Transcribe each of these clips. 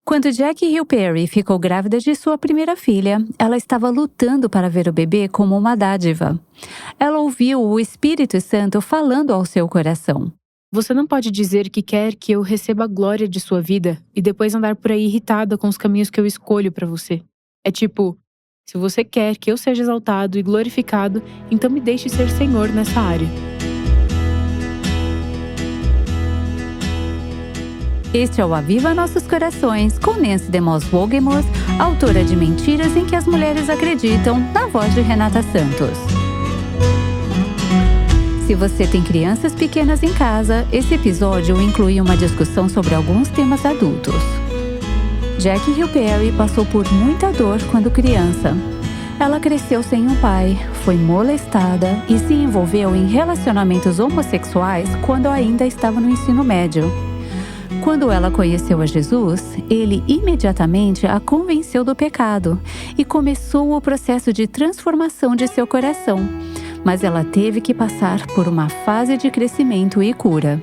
Quando Jackie Hill Perry ficou grávida de sua primeira filha, ela estava lutando para ver o bebê como uma dádiva. Ela ouviu o Espírito Santo falando ao seu coração. Você não pode dizer que quer que eu receba a glória de sua vida e depois andar por aí irritada com os caminhos que eu escolho para você. É tipo, se você quer que eu seja exaltado e glorificado, então me deixe ser Senhor nessa área. Este é o Aviva Nossos Corações, com Nancy DeMoss Wolgemuth, autora de Mentiras em que as Mulheres Acreditam, na voz de Renata Santos. Se você tem crianças pequenas em casa, esse episódio inclui uma discussão sobre alguns temas adultos. Jackie Hill Perry passou por muita dor quando criança. Ela cresceu sem um pai, foi molestada e se envolveu em relacionamentos homossexuais quando ainda estava no ensino médio. Quando ela conheceu a Jesus, ele imediatamente a convenceu do pecado e começou o processo de transformação de seu coração. Mas ela teve que passar por uma fase de crescimento e cura.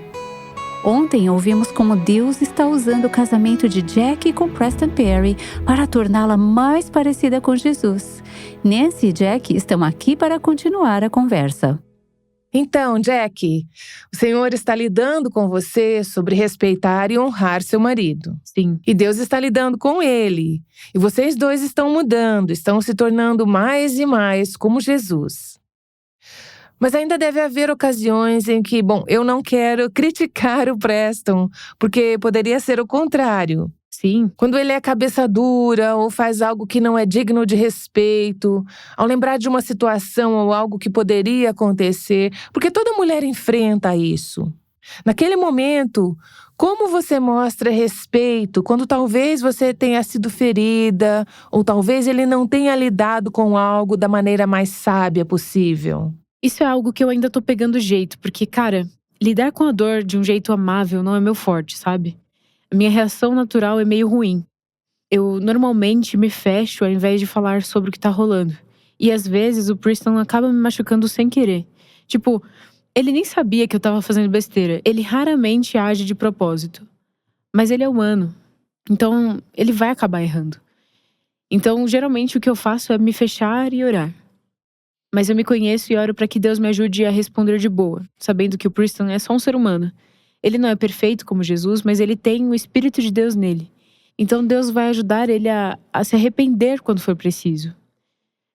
Ontem ouvimos como Deus está usando o casamento de Jackie com Preston Perry para torná-la mais parecida com Jesus. Nancy e Jackie estão aqui para continuar a conversa. Então, Jackie, o Senhor está lidando com você sobre respeitar e honrar seu marido. Sim. E Deus está lidando com ele. E vocês dois estão mudando, estão se tornando mais e mais como Jesus. Mas ainda deve haver ocasiões em que, eu não quero criticar o Preston, porque poderia ser o contrário. Sim. Quando ele é cabeça dura ou faz algo que não é digno de respeito, ao lembrar de uma situação ou algo que poderia acontecer, porque toda mulher enfrenta isso. Naquele momento, como você mostra respeito quando talvez você tenha sido ferida ou talvez ele não tenha lidado com algo da maneira mais sábia possível? Isso é algo que eu ainda tô pegando jeito, porque, cara, lidar com a dor de um jeito amável não é meu forte, sabe? A minha reação natural é meio ruim. Eu normalmente me fecho ao invés de falar sobre o que tá rolando. E às vezes o Preston acaba me machucando sem querer. Tipo, ele nem sabia que eu tava fazendo besteira. Ele raramente age de propósito. Mas ele é humano. Então, ele vai acabar errando. Então, geralmente o que eu faço é me fechar e orar. Mas eu me conheço e oro pra que Deus me ajude a responder de boa, sabendo que o Preston é só um ser humano. Ele não é perfeito como Jesus, mas ele tem o Espírito de Deus nele. Então Deus vai ajudar ele a se arrepender quando for preciso.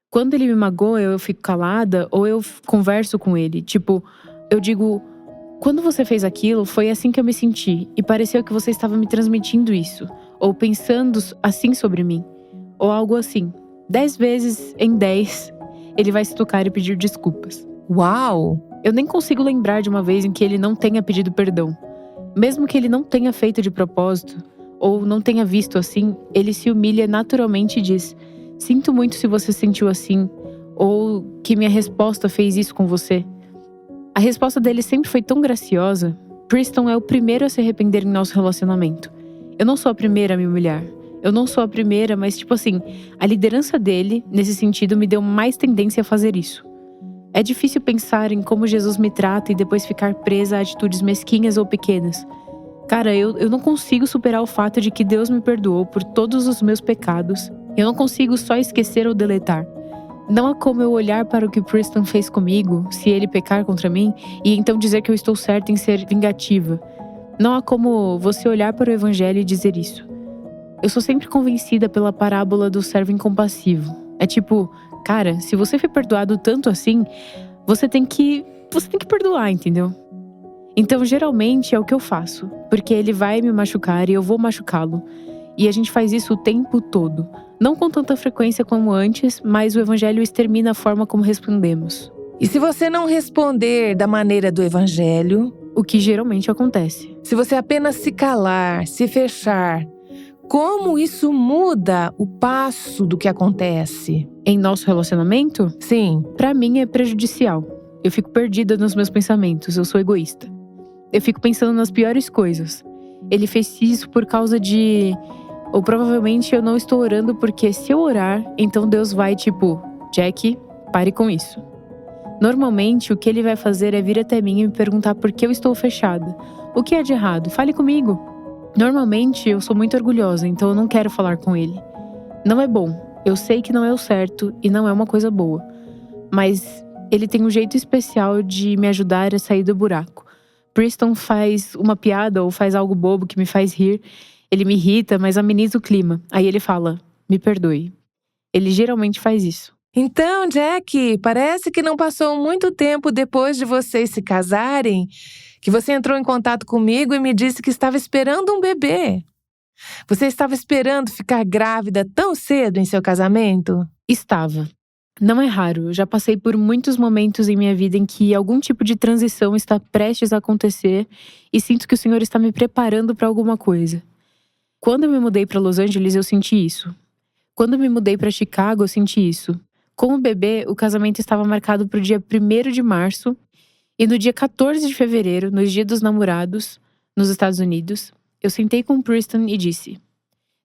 Quando ele me magoa, eu fico calada ou eu converso com ele. Tipo, eu digo, quando você fez aquilo, foi assim que eu me senti. E pareceu que você estava me transmitindo isso. Ou pensando assim sobre mim. Ou algo assim. 10 vezes em 10, ele vai se tocar e pedir desculpas. Uau! Eu nem consigo lembrar de uma vez em que ele não tenha pedido perdão. Mesmo que ele não tenha feito de propósito, ou não tenha visto assim, ele se humilha naturalmente e diz: sinto muito se você sentiu assim, ou que minha resposta fez isso com você. A resposta dele sempre foi tão graciosa. Preston é o primeiro a se arrepender em nosso relacionamento. Eu não sou a primeira a me humilhar. Eu não sou a primeira, mas a liderança dele, nesse sentido, me deu mais tendência a fazer isso. É difícil pensar em como Jesus me trata e depois ficar presa a atitudes mesquinhas ou pequenas. Cara, eu não consigo superar o fato de que Deus me perdoou por todos os meus pecados. Eu não consigo só esquecer ou deletar. Não há como eu olhar para o que Preston fez comigo, se ele pecar contra mim, e então dizer que eu estou certa em ser vingativa. Não há como você olhar para o Evangelho e dizer isso. Eu sou sempre convencida pela parábola do servo incompassivo. É tipo, cara, se você foi perdoado tanto assim, você tem que perdoar, entendeu? Então, geralmente é o que eu faço, porque ele vai me machucar e eu vou machucá-lo. E a gente faz isso o tempo todo. Não com tanta frequência como antes, mas o Evangelho extermina a forma como respondemos. E se você não responder da maneira do Evangelho? O que geralmente acontece. Se você apenas se calar, se fechar, como isso muda o passo do que acontece? Em nosso relacionamento? Sim. Pra mim é prejudicial. Eu fico perdida nos meus pensamentos, eu sou egoísta. Eu fico pensando nas piores coisas. Ele fez isso por causa de... Ou provavelmente eu não estou orando porque se eu orar, então Deus vai Jackie, pare com isso. Normalmente o que ele vai fazer é vir até mim e me perguntar por que eu estou fechada. O que é de errado? Fale comigo. Normalmente eu sou muito orgulhosa, então eu não quero falar com ele. Não é bom, eu sei que não é o certo e não é uma coisa boa. Mas ele tem um jeito especial de me ajudar a sair do buraco. Preston faz uma piada ou faz algo bobo que me faz rir. Ele me irrita, mas ameniza o clima. Aí ele fala, me perdoe. Ele geralmente faz isso. Então, Jack, parece que não passou muito tempo depois de vocês se casarem que você entrou em contato comigo e me disse que estava esperando um bebê. Você estava esperando ficar grávida tão cedo em seu casamento? Estava. Não é raro, eu já passei por muitos momentos em minha vida em que algum tipo de transição está prestes a acontecer e sinto que o Senhor está me preparando para alguma coisa. Quando eu me mudei para Los Angeles, eu senti isso. Quando eu me mudei para Chicago, eu senti isso. Com o bebê, o casamento estava marcado para o dia 1º de março e no dia 14 de fevereiro, no Dia dos Namorados, nos Estados Unidos, eu sentei com o Preston e disse: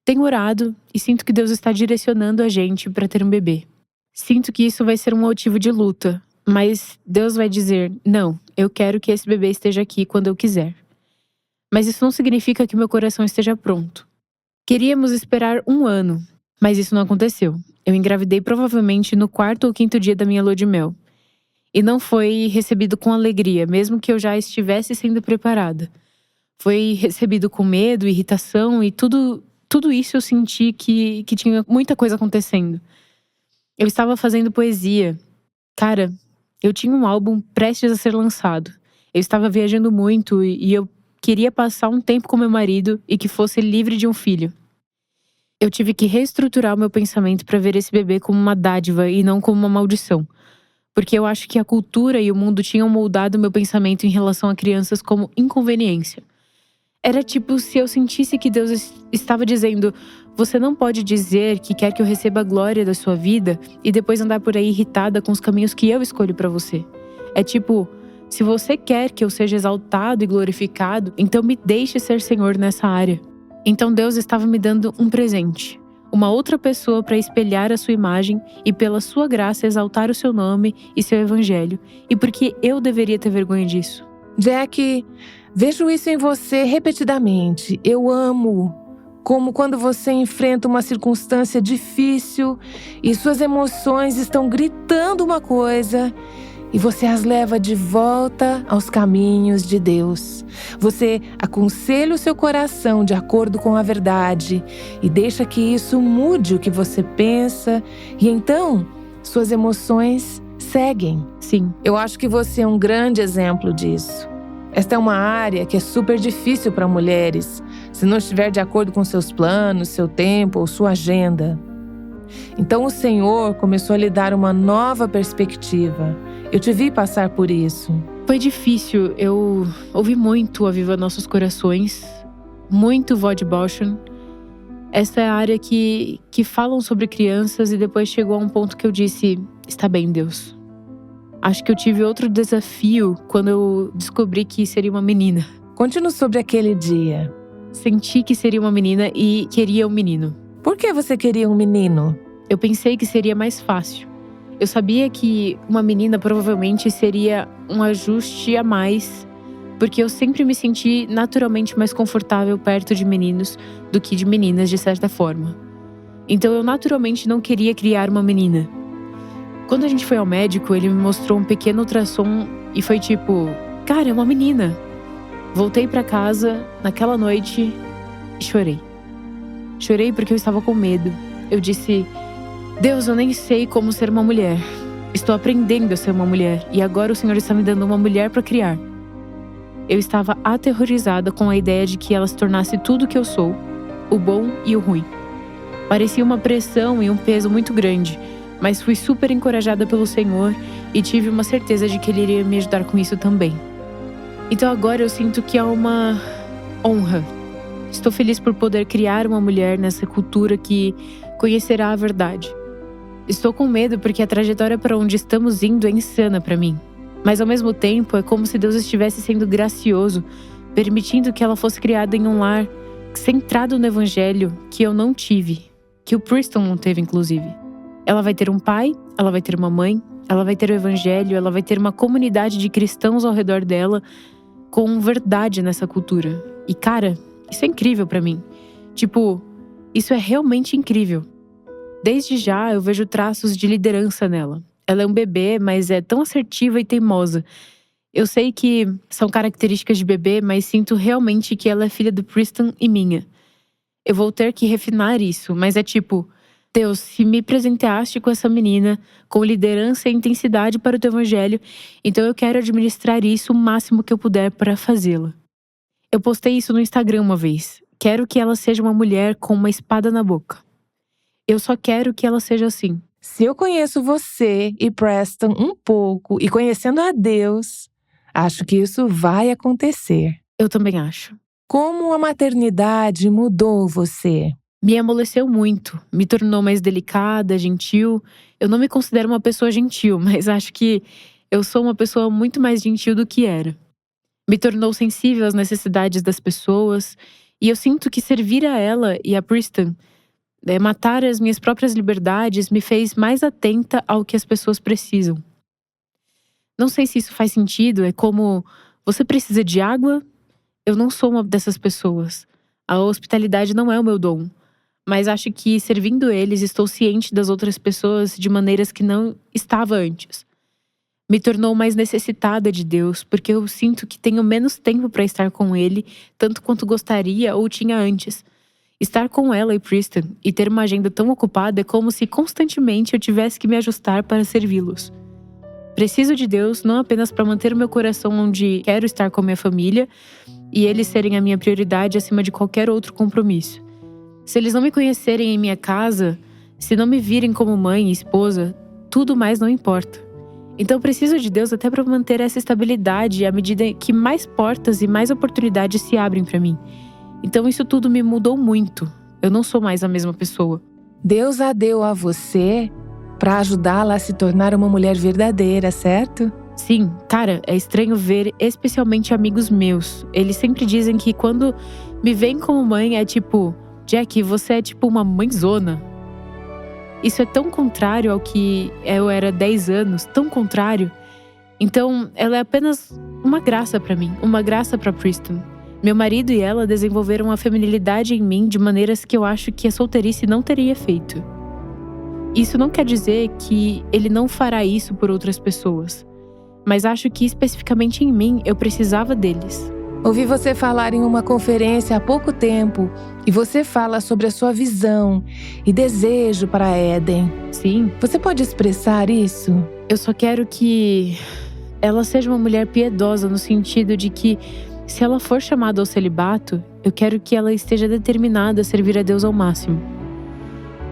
tenho orado e sinto que Deus está direcionando a gente para ter um bebê. Sinto que isso vai ser um motivo de luta, mas Deus vai dizer, não, eu quero que esse bebê esteja aqui quando eu quiser. Mas isso não significa que meu coração esteja pronto. Queríamos esperar 1 ano, mas isso não aconteceu. Eu engravidei provavelmente no 4º ou 5º dia da minha lua de mel. E não foi recebido com alegria, mesmo que eu já estivesse sendo preparada. Foi recebido com medo, irritação e tudo isso eu senti que tinha muita coisa acontecendo. Eu estava fazendo poesia. Cara, eu tinha um álbum prestes a ser lançado. Eu estava viajando muito e eu queria passar um tempo com meu marido e que fosse livre de um filho. Eu tive que reestruturar o meu pensamento para ver esse bebê como uma dádiva e não como uma maldição. Porque eu acho que a cultura e o mundo tinham moldado meu pensamento em relação a crianças como inconveniência. Era tipo se eu sentisse que Deus estava dizendo: você não pode dizer que quer que eu receba a glória da sua vida e depois andar por aí irritada com os caminhos que eu escolho para você. É tipo, se você quer que eu seja exaltado e glorificado, então me deixe ser Senhor nessa área. Então Deus estava me dando um presente. Uma outra pessoa para espelhar a sua imagem e pela sua graça exaltar o seu nome e seu evangelho. E porque eu deveria ter vergonha disso? Jack, vejo isso em você repetidamente. Eu amo como quando você enfrenta uma circunstância difícil e suas emoções estão gritando uma coisa e você as leva de volta aos caminhos de Deus. Você aconselha o seu coração de acordo com a verdade e deixa que isso mude o que você pensa e então suas emoções seguem. Sim. Eu acho que você é um grande exemplo disso. Esta é uma área que é super difícil para mulheres, se não estiver de acordo com seus planos, seu tempo ou sua agenda. Então o Senhor começou a lhe dar uma nova perspectiva. Eu te vi passar por isso. Foi difícil, eu ouvi muito Aviva Nossos Corações, muito Vod Bauschan. Essa é a área que falam sobre crianças e depois chegou a um ponto que eu disse, está bem, Deus. Acho que eu tive outro desafio quando eu descobri que seria uma menina. Conte-nos sobre aquele dia. Senti que seria uma menina e queria um menino. Por que você queria um menino? Eu pensei que seria mais fácil. Eu sabia que uma menina provavelmente seria um ajuste a mais, porque eu sempre me senti naturalmente mais confortável perto de meninos do que de meninas, de certa forma. Então eu naturalmente não queria criar uma menina. Quando a gente foi ao médico, ele me mostrou um pequeno ultrassom e foi tipo, cara, é uma menina. Voltei pra casa naquela noite e chorei. Chorei porque eu estava com medo. Eu disse, Deus, eu nem sei como ser uma mulher. Estou aprendendo a ser uma mulher e agora o Senhor está me dando uma mulher para criar. Eu estava aterrorizada com a ideia de que ela se tornasse tudo o que eu sou, o bom e o ruim. Parecia uma pressão e um peso muito grande, mas fui super encorajada pelo Senhor e tive uma certeza de que Ele iria me ajudar com isso também. Então agora eu sinto que é uma honra. Estou feliz por poder criar uma mulher nessa cultura que conhecerá a verdade. Estou com medo porque a trajetória para onde estamos indo é insana para mim. Mas ao mesmo tempo é como se Deus estivesse sendo gracioso, permitindo que ela fosse criada em um lar centrado no evangelho que eu não tive, que o Preston não teve inclusive. Ela vai ter um pai, ela vai ter uma mãe, ela vai ter o evangelho, ela vai ter uma comunidade de cristãos ao redor dela com verdade nessa cultura. E cara, Isso é incrível pra mim. Tipo, isso é realmente incrível. Desde já eu vejo traços de liderança nela. Ela é um bebê, mas é tão assertiva e teimosa. Eu sei que são características de bebê, mas sinto realmente que ela é filha do Preston e minha. Eu vou ter que refinar isso, mas é tipo, Deus, se me presenteaste com essa menina, com liderança e intensidade para o teu evangelho, então eu quero administrar isso o máximo que eu puder para fazê-la. Eu postei isso no Instagram uma vez. Quero que ela seja uma mulher com uma espada na boca. Eu só quero que ela seja assim. Se eu conheço você e Preston um pouco e conhecendo a Deus, acho que isso vai acontecer. Eu também acho. Como a maternidade mudou você? Me amoleceu muito, me tornou mais delicada, gentil. Eu não me considero uma pessoa gentil, mas acho que eu sou uma pessoa muito mais gentil do que era. Me tornou sensível às necessidades das pessoas, e eu sinto que servir a ela e a Preston, matar as minhas próprias liberdades, me fez mais atenta ao que as pessoas precisam. Não sei se isso faz sentido, é como, você precisa de água? Eu não sou uma dessas pessoas. A hospitalidade não é o meu dom. Mas acho que, servindo eles, estou ciente das outras pessoas de maneiras que não estava antes. Me tornou mais necessitada de Deus, porque eu sinto que tenho menos tempo para estar com Ele, tanto quanto gostaria ou tinha antes. Estar com ela e Preston e ter uma agenda tão ocupada é como se constantemente eu tivesse que me ajustar para servi-los. Preciso de Deus não apenas para manter o meu coração onde quero estar com a minha família e eles serem a minha prioridade acima de qualquer outro compromisso. Se eles não me conhecerem em minha casa, se não me virem como mãe e esposa, tudo mais não importa. Então preciso de Deus até para manter essa estabilidade à medida que mais portas e mais oportunidades se abrem para mim. Então isso tudo me mudou muito. Eu não sou mais a mesma pessoa. Deus a deu a você para ajudá-la a se tornar uma mulher verdadeira, certo? Sim, cara, é estranho ver especialmente amigos meus. Eles sempre dizem que quando me veem como mãe é tipo, Jack, você é tipo uma mãezona. Isso é tão contrário ao que eu era 10 anos, tão contrário. Então, ela é apenas uma graça pra mim, uma graça pra Preston. Meu marido e ela desenvolveram a feminilidade em mim de maneiras que eu acho que a solteirice não teria feito. Isso não quer dizer que ele não fará isso por outras pessoas. Mas acho que especificamente em mim eu precisava deles. Ouvi você falar em uma conferência há pouco tempo e você fala sobre a sua visão e desejo para Éden. Sim. Você pode expressar isso? Eu só quero que ela seja uma mulher piedosa no sentido de que, se ela for chamada ao celibato, eu quero que ela esteja determinada a servir a Deus ao máximo.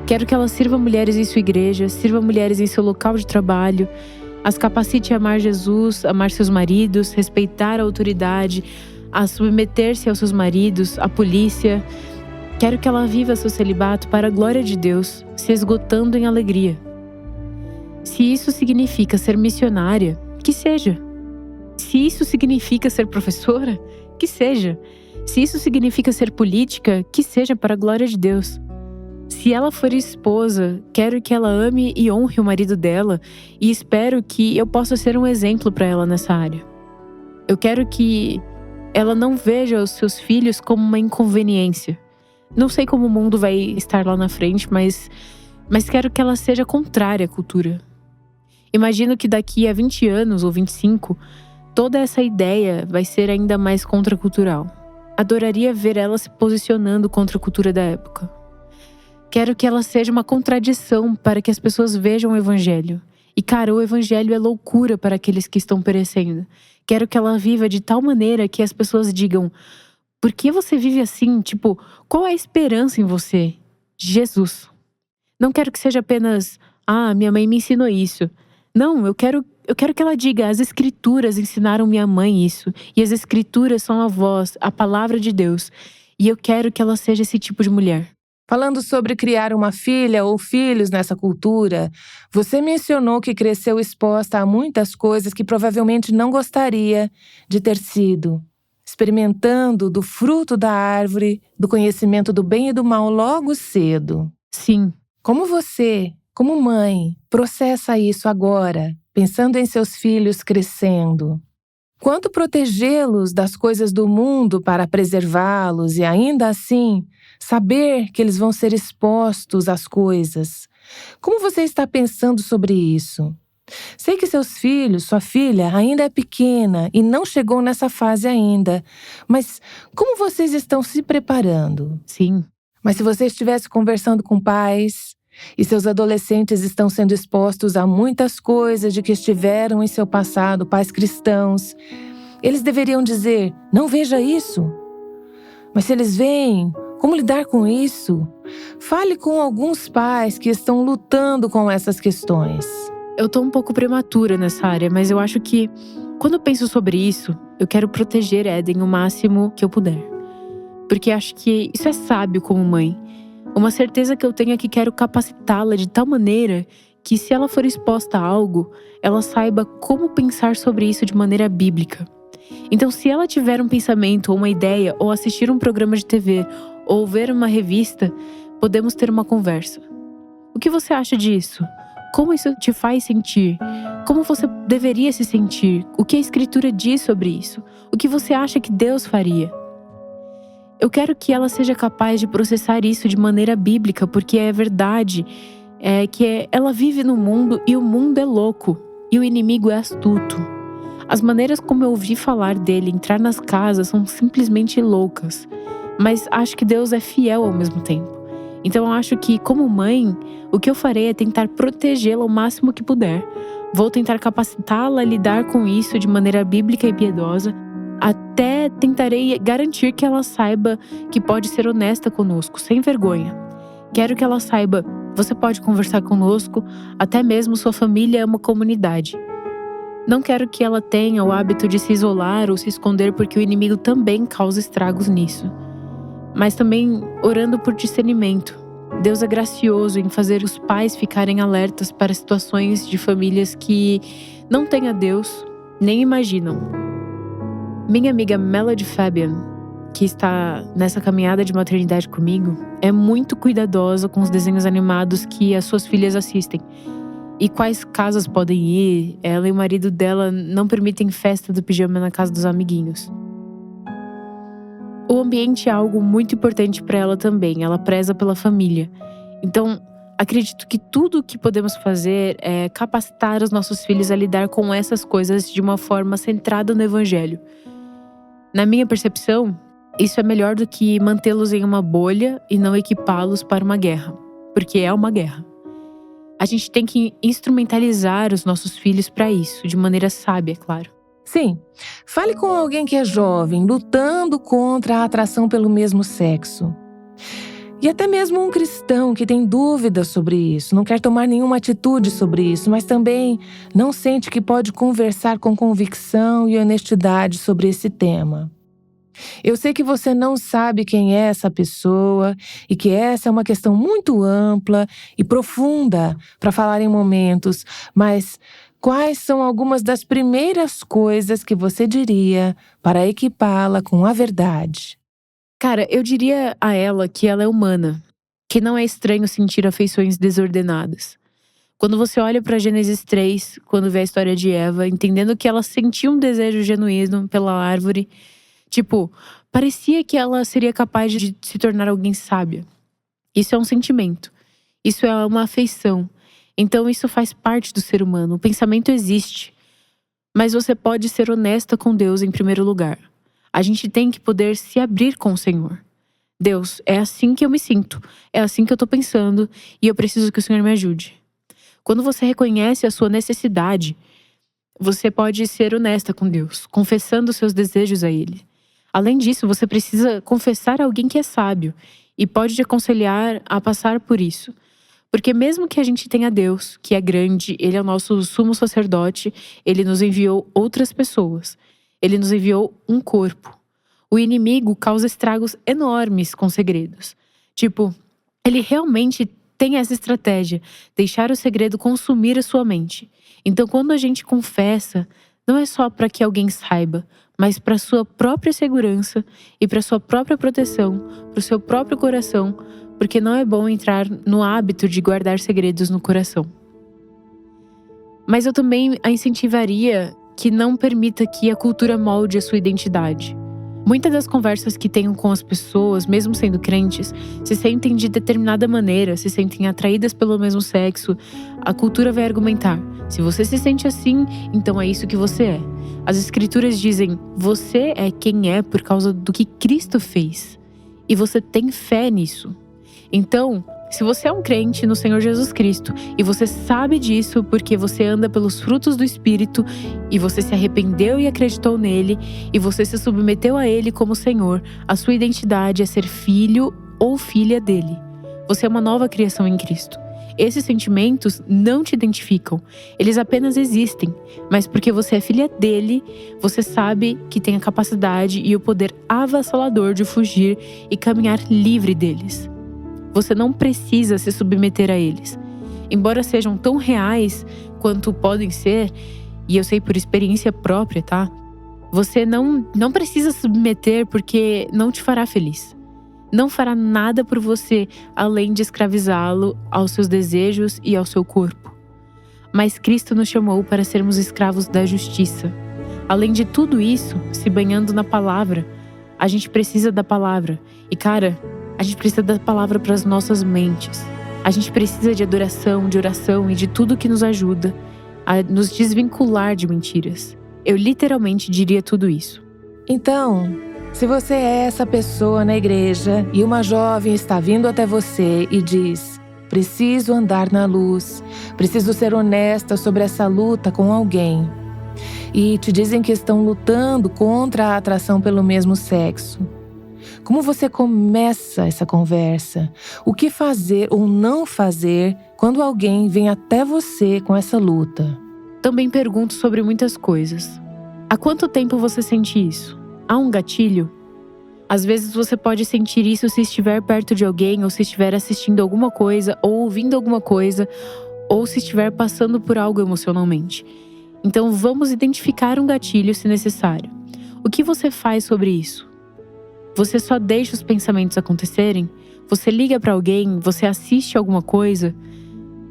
Quero que ela sirva mulheres em sua igreja, sirva mulheres em seu local de trabalho, as capacite a amar Jesus, amar seus maridos, respeitar a autoridade, a submeter-se aos seus maridos, à polícia. Quero que ela viva seu celibato para a glória de Deus, se esgotando em alegria. Se isso significa ser missionária, que seja. Se isso significa ser professora, que seja. Se isso significa ser política, que seja para a glória de Deus. Se ela for esposa, quero que ela ame e honre o marido dela e espero que eu possa ser um exemplo para ela nessa área. Eu quero que ela não veja os seus filhos como uma inconveniência. Não sei como o mundo vai estar lá na frente, mas quero que ela seja contrária à cultura. Imagino que daqui a 20 anos ou 25, toda essa ideia vai ser ainda mais contracultural. Adoraria ver ela se posicionando contra a cultura da época. Quero que ela seja uma contradição para que as pessoas vejam o evangelho. E cara, o evangelho é loucura para aqueles que estão perecendo. Quero que ela viva de tal maneira que as pessoas digam: por que você vive assim? Tipo, qual é a esperança em você? Jesus. Não quero que seja apenas, minha mãe me ensinou isso. Não, eu quero que ela diga: as escrituras ensinaram minha mãe isso. E as escrituras são a voz, a palavra de Deus. E eu quero que ela seja esse tipo de mulher. Falando sobre criar uma filha ou filhos nessa cultura, você mencionou que cresceu exposta a muitas coisas que provavelmente não gostaria de ter sido. Experimentando do fruto da árvore, do conhecimento do bem e do mal logo cedo. Sim. Como você, como mãe, processa isso agora, pensando em seus filhos crescendo? quanto protegê-los das coisas do mundo para preservá-los e ainda assim saber que eles vão ser expostos às coisas. Como você está pensando sobre isso? Sei que seus filhos, sua filha, ainda é pequena e não chegou nessa fase ainda. Mas como vocês estão se preparando? Sim. Mas se você estivesse conversando com pais e seus adolescentes estão sendo expostos a muitas coisas de que estiveram em seu passado, pais cristãos, eles deveriam dizer, não veja isso. Mas se eles veem, como lidar com isso? Fale com alguns pais que estão lutando com essas questões. Eu tô um pouco prematura nessa área, mas eu acho que, quando eu penso sobre isso, eu quero proteger Eden o máximo que eu puder. Porque acho que isso é sábio como mãe. Uma certeza que eu tenho é que quero capacitá-la de tal maneira que, se ela for exposta a algo, ela saiba como pensar sobre isso de maneira bíblica. Então, se ela tiver um pensamento ou uma ideia, ou assistir um programa de TV, ou ver uma revista, podemos ter uma conversa. O que você acha disso? Como isso te faz sentir? Como você deveria se sentir? O que a Escritura diz sobre isso? O que você acha que Deus faria? Eu quero que ela seja capaz de processar isso de maneira bíblica, porque é verdade, ela vive no mundo e o mundo é louco, e o inimigo é astuto. As maneiras como eu ouvi falar dele entrar nas casas são simplesmente loucas, mas acho que Deus é fiel ao mesmo tempo. Então eu acho que, como mãe, o que eu farei é tentar protegê-la o máximo que puder. Vou tentar capacitá-la a lidar com isso de maneira bíblica e piedosa. Até tentarei garantir que ela saiba que pode ser honesta conosco, sem vergonha. Quero que ela saiba, você pode conversar conosco, até mesmo sua família é uma comunidade. Não quero que ela tenha o hábito de se isolar ou se esconder, porque o inimigo também causa estragos nisso. Mas também orando por discernimento. Deus é gracioso em fazer os pais ficarem alertas para situações de famílias que não têm a Deus, nem imaginam. Minha amiga Melody Fabian, que está nessa caminhada de maternidade comigo, é muito cuidadosa com os desenhos animados que as suas filhas assistem. E quais casas podem ir. Ela e o marido dela não permitem festa do pijama na casa dos amiguinhos. O ambiente é algo muito importante para ela também. Ela preza pela família. Então, acredito que tudo o que podemos fazer é capacitar os nossos filhos a lidar com essas coisas de uma forma centrada no Evangelho. Na minha percepção, isso é melhor do que mantê-los em uma bolha e não equipá-los para uma guerra. Porque é uma guerra. A gente tem que instrumentalizar os nossos filhos para isso, de maneira sábia, claro. Sim, fale com alguém que é jovem, lutando contra a atração pelo mesmo sexo. E até mesmo um cristão que tem dúvidas sobre isso, não quer tomar nenhuma atitude sobre isso, mas também não sente que pode conversar com convicção e honestidade sobre esse tema. Eu sei que você não sabe quem é essa pessoa e que essa é uma questão muito ampla e profunda para falar em momentos, mas quais são algumas das primeiras coisas que você diria para equipá-la com a verdade? Cara, eu diria a ela que ela é humana, que não é estranho sentir afeições desordenadas. Quando você olha para Gênesis 3, quando vê a história de Eva, entendendo que ela sentiu um desejo genuíno pela árvore, parecia que ela seria capaz de se tornar alguém sábia. Isso é um sentimento. Isso é uma afeição. Então isso faz parte do ser humano. O pensamento existe. Mas você pode ser honesta com Deus em primeiro lugar. A gente tem que poder se abrir com o Senhor. Deus, é assim que eu me sinto. É assim que eu tô pensando. E eu preciso que o Senhor me ajude. Quando você reconhece a sua necessidade, você pode ser honesta com Deus, confessando os seus desejos a Ele. Além disso, você precisa confessar a alguém que é sábio e pode te aconselhar a passar por isso. Porque mesmo que a gente tenha Deus, que é grande, Ele é o nosso sumo sacerdote, Ele nos enviou outras pessoas. Ele nos enviou um corpo. O inimigo causa estragos enormes com segredos. Ele realmente tem essa estratégia, deixar o segredo consumir a sua mente. Então, quando a gente confessa, não é só para que alguém saiba, mas para sua própria segurança e para sua própria proteção, para o seu próprio coração, porque não é bom entrar no hábito de guardar segredos no coração. Mas eu também a incentivaria que não permita que a cultura molde a sua identidade. Muitas das conversas que tenho com as pessoas, mesmo sendo crentes, se sentem de determinada maneira, se sentem atraídas pelo mesmo sexo. A cultura vai argumentar: se você se sente assim, então é isso que você é. As escrituras dizem: você é quem é por causa do que Cristo fez. E você tem fé nisso. Então, se você é um crente no Senhor Jesus Cristo e você sabe disso porque você anda pelos frutos do Espírito e você se arrependeu e acreditou nele e você se submeteu a ele como Senhor, a sua identidade é ser filho ou filha dele. Você é uma nova criação em Cristo. Esses sentimentos não te identificam, eles apenas existem, mas porque você é filha dele, você sabe que tem a capacidade e o poder avassalador de fugir e caminhar livre deles. Você não precisa se submeter a eles. Embora sejam tão reais quanto podem ser, e eu sei por experiência própria, tá? Você não precisa se submeter porque não te fará feliz. Não fará nada por você além de escravizá-lo aos seus desejos e ao seu corpo. Mas Cristo nos chamou para sermos escravos da justiça. Além de tudo isso, se banhando na palavra, a gente precisa da palavra. E cara, a gente precisa da palavra para as nossas mentes. A gente precisa de adoração, de oração e de tudo que nos ajuda a nos desvincular de mentiras. Eu literalmente diria tudo isso. Então, se você é essa pessoa na igreja e uma jovem está vindo até você e diz: preciso andar na luz, preciso ser honesta sobre essa luta com alguém, e te dizem que estão lutando contra a atração pelo mesmo sexo, como você começa essa conversa? O que fazer ou não fazer quando alguém vem até você com essa luta? Também pergunto sobre muitas coisas. Há quanto tempo você sente isso? Há um gatilho? Às vezes você pode sentir isso se estiver perto de alguém, ou se estiver assistindo alguma coisa, ou ouvindo alguma coisa, ou se estiver passando por algo emocionalmente. Então vamos identificar um gatilho se necessário. O que você faz sobre isso? Você só deixa os pensamentos acontecerem? Você liga para alguém? Você assiste alguma coisa?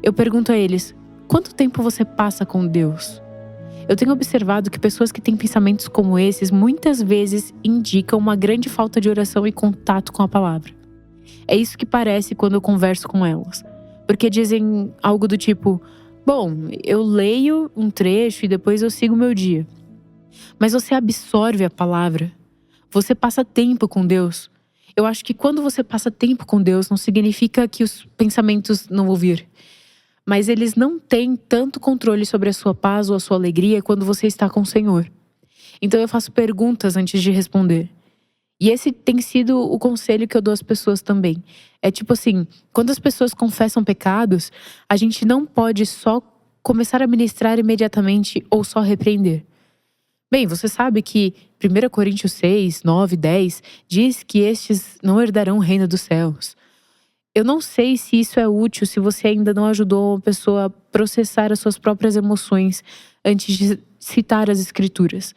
Eu pergunto a eles: quanto tempo você passa com Deus? Eu tenho observado que pessoas que têm pensamentos como esses muitas vezes indicam uma grande falta de oração e contato com a palavra. É isso que parece quando eu converso com elas. Porque dizem algo do tipo: bom, eu leio um trecho e depois eu sigo o meu dia. Mas você absorve a palavra? Você passa tempo com Deus? Eu acho que quando você passa tempo com Deus, não significa que os pensamentos não vão vir. Mas eles não têm tanto controle sobre a sua paz ou a sua alegria quando você está com o Senhor. Então eu faço perguntas antes de responder. E esse tem sido o conselho que eu dou às pessoas também. É tipo assim, quando as pessoas confessam pecados, a gente não pode só começar a ministrar imediatamente ou só repreender. Bem, você sabe que 1 Coríntios 6, 9, 10 diz que estes não herdarão o reino dos céus. Eu não sei se isso é útil se você ainda não ajudou uma pessoa a processar as suas próprias emoções antes de citar as escrituras.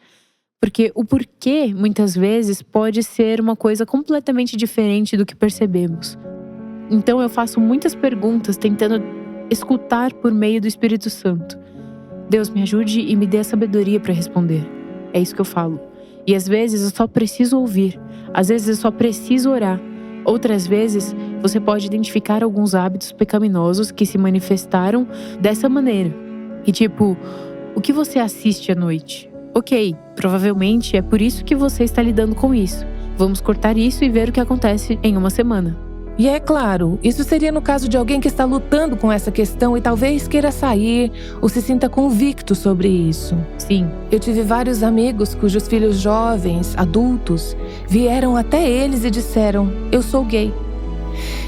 Porque o porquê, muitas vezes, pode ser uma coisa completamente diferente do que percebemos. Então eu faço muitas perguntas tentando escutar por meio do Espírito Santo. Deus, me ajude e me dê a sabedoria para responder. É isso que eu falo. E às vezes eu só preciso ouvir. Às vezes eu só preciso orar. Outras vezes, você pode identificar alguns hábitos pecaminosos que se manifestaram dessa maneira. E tipo, o que você assiste à noite? Ok, provavelmente é por isso que você está lidando com isso. Vamos cortar isso e ver o que acontece em uma semana. E é claro, isso seria no caso de alguém que está lutando com essa questão e talvez queira sair ou se sinta convicto sobre isso. Sim. Eu tive vários amigos cujos filhos jovens, adultos, vieram até eles e disseram: eu sou gay.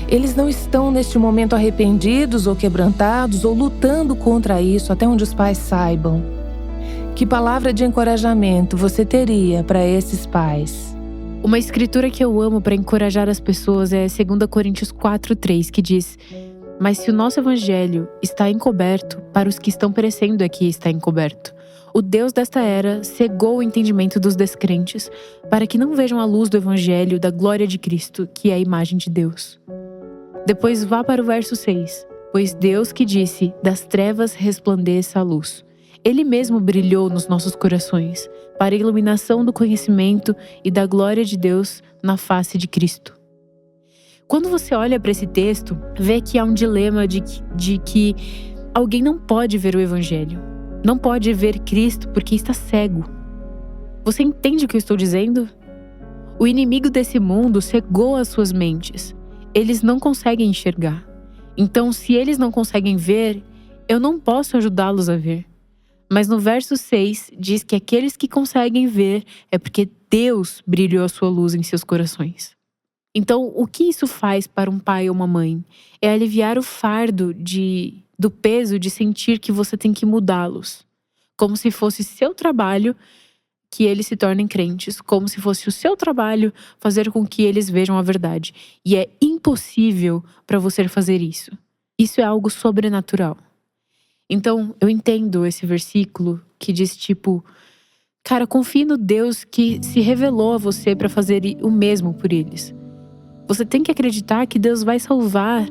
Eles não estão neste momento arrependidos ou quebrantados ou lutando contra isso até onde os pais saibam. Que palavra de encorajamento você teria para esses pais? Uma escritura que eu amo para encorajar as pessoas é 2 Coríntios 4:3, que diz: mas se o nosso evangelho está encoberto, para os que estão perecendo aqui está encoberto. O Deus desta era cegou o entendimento dos descrentes, para que não vejam a luz do evangelho da glória de Cristo, que é a imagem de Deus. Depois vá para o verso 6. Pois Deus que disse: das trevas resplandeça a luz. Ele mesmo brilhou nos nossos corações, para a iluminação do conhecimento e da glória de Deus na face de Cristo. Quando você olha para esse texto, vê que há um dilema de que alguém não pode ver o Evangelho, não pode ver Cristo porque está cego. Você entende o que eu estou dizendo? O inimigo desse mundo cegou as suas mentes. Eles não conseguem enxergar. Então, se eles não conseguem ver, eu não posso ajudá-los a ver. Mas no verso 6 diz que aqueles que conseguem ver é porque Deus brilhou a sua luz em seus corações. Então, o que isso faz para um pai ou uma mãe? É aliviar o fardo do peso de sentir que você tem que mudá-los. Como se fosse seu trabalho que eles se tornem crentes, como se fosse o seu trabalho fazer com que eles vejam a verdade. E é impossível para você fazer isso. Isso é algo sobrenatural. Então, eu entendo esse versículo que diz cara, confie no Deus que se revelou a você para fazer o mesmo por eles. Você tem que acreditar que Deus vai salvar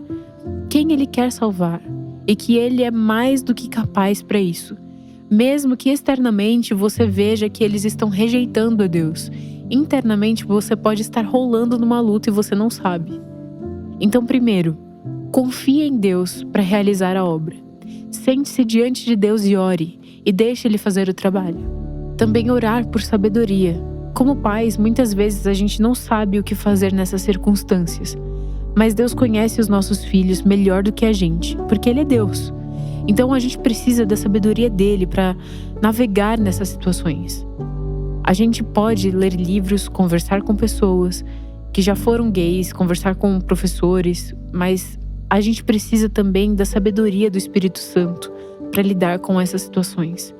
quem Ele quer salvar e que Ele é mais do que capaz para isso. Mesmo que externamente você veja que eles estão rejeitando a Deus, internamente você pode estar rolando numa luta e você não sabe. Então, primeiro, confie em Deus para realizar a obra. Sente-se diante de Deus e ore, e deixe Ele fazer o trabalho. Também orar por sabedoria. Como pais, muitas vezes a gente não sabe o que fazer nessas circunstâncias. Mas Deus conhece os nossos filhos melhor do que a gente, porque Ele é Deus. Então a gente precisa da sabedoria dele para navegar nessas situações. A gente pode ler livros, conversar com pessoas que já foram gays, conversar com professores, mas a gente precisa também da sabedoria do Espírito Santo para lidar com essas situações.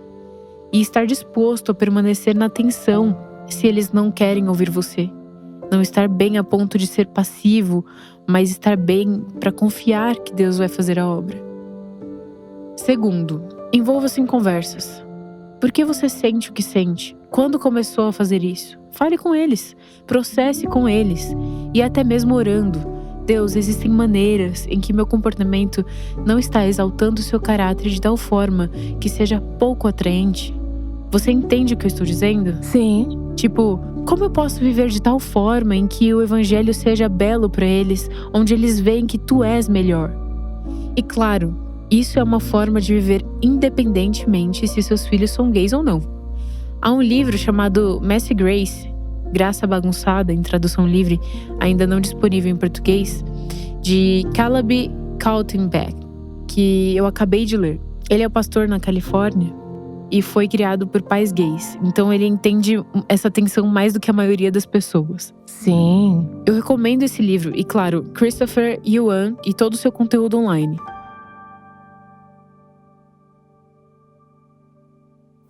E estar disposto a permanecer na tensão se eles não querem ouvir você. Não estar bem a ponto de ser passivo, mas estar bem para confiar que Deus vai fazer a obra. Segundo, envolva-se em conversas. Por que você sente o que sente? Quando começou a fazer isso? Fale com eles, processe com eles e até mesmo orando. Deus, existem maneiras em que meu comportamento não está exaltando o seu caráter de tal forma que seja pouco atraente. Você entende o que eu estou dizendo? Sim. Como eu posso viver de tal forma em que o evangelho seja belo para eles, onde eles veem que tu és melhor? E claro, isso é uma forma de viver independentemente se seus filhos são gays ou não. Há um livro chamado Messy Grace, Graça Bagunçada, em tradução livre, ainda não disponível em português, de Caleb Kaltenbeck, que eu acabei de ler. Ele é pastor na Califórnia e foi criado por pais gays. Então ele entende essa tensão mais do que a maioria das pessoas. Sim. Eu recomendo esse livro e, claro, Christopher Yuan e todo o seu conteúdo online.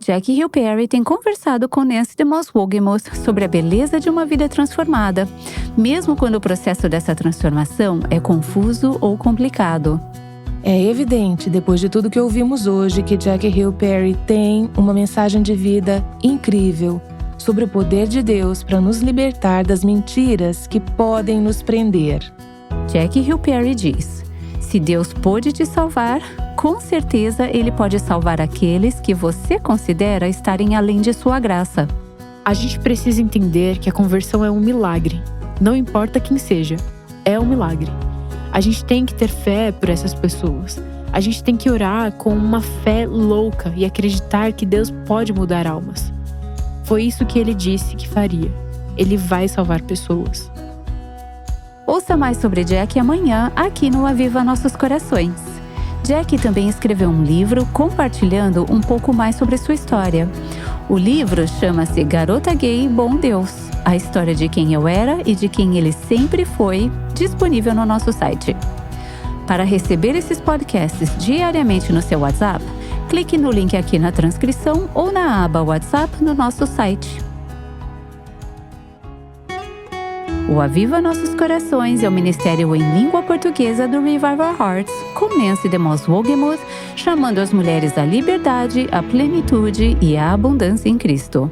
Jackie Hill Perry tem conversado com Nancy DeMoss Wolgemuth sobre a beleza de uma vida transformada, mesmo quando o processo dessa transformação é confuso ou complicado. É evidente, depois de tudo que ouvimos hoje, que Jackie Hill Perry tem uma mensagem de vida incrível sobre o poder de Deus para nos libertar das mentiras que podem nos prender. Jackie Hill Perry diz: se Deus pôde te salvar, com certeza Ele pode salvar aqueles que você considera estarem além de sua graça. A gente precisa entender que a conversão é um milagre. Não importa quem seja, é um milagre. A gente tem que ter fé por essas pessoas. A gente tem que orar com uma fé louca e acreditar que Deus pode mudar almas. Foi isso que Ele disse que faria. Ele vai salvar pessoas. Ouça mais sobre Jackie amanhã aqui no Aviva Nossos Corações. Jackie também escreveu um livro compartilhando um pouco mais sobre sua história. O livro chama-se Garota Gay Bom Deus, a história de quem eu era e de quem ele sempre foi, disponível no nosso site. Para receber esses podcasts diariamente no seu WhatsApp, clique no link aqui na transcrição ou na aba WhatsApp no nosso site. O Aviva Nossos Corações é o ministério em língua portuguesa do Revive Our Hearts, com Nancy DeMoss Wolgemuth, chamando as mulheres à liberdade, à plenitude e à abundância em Cristo.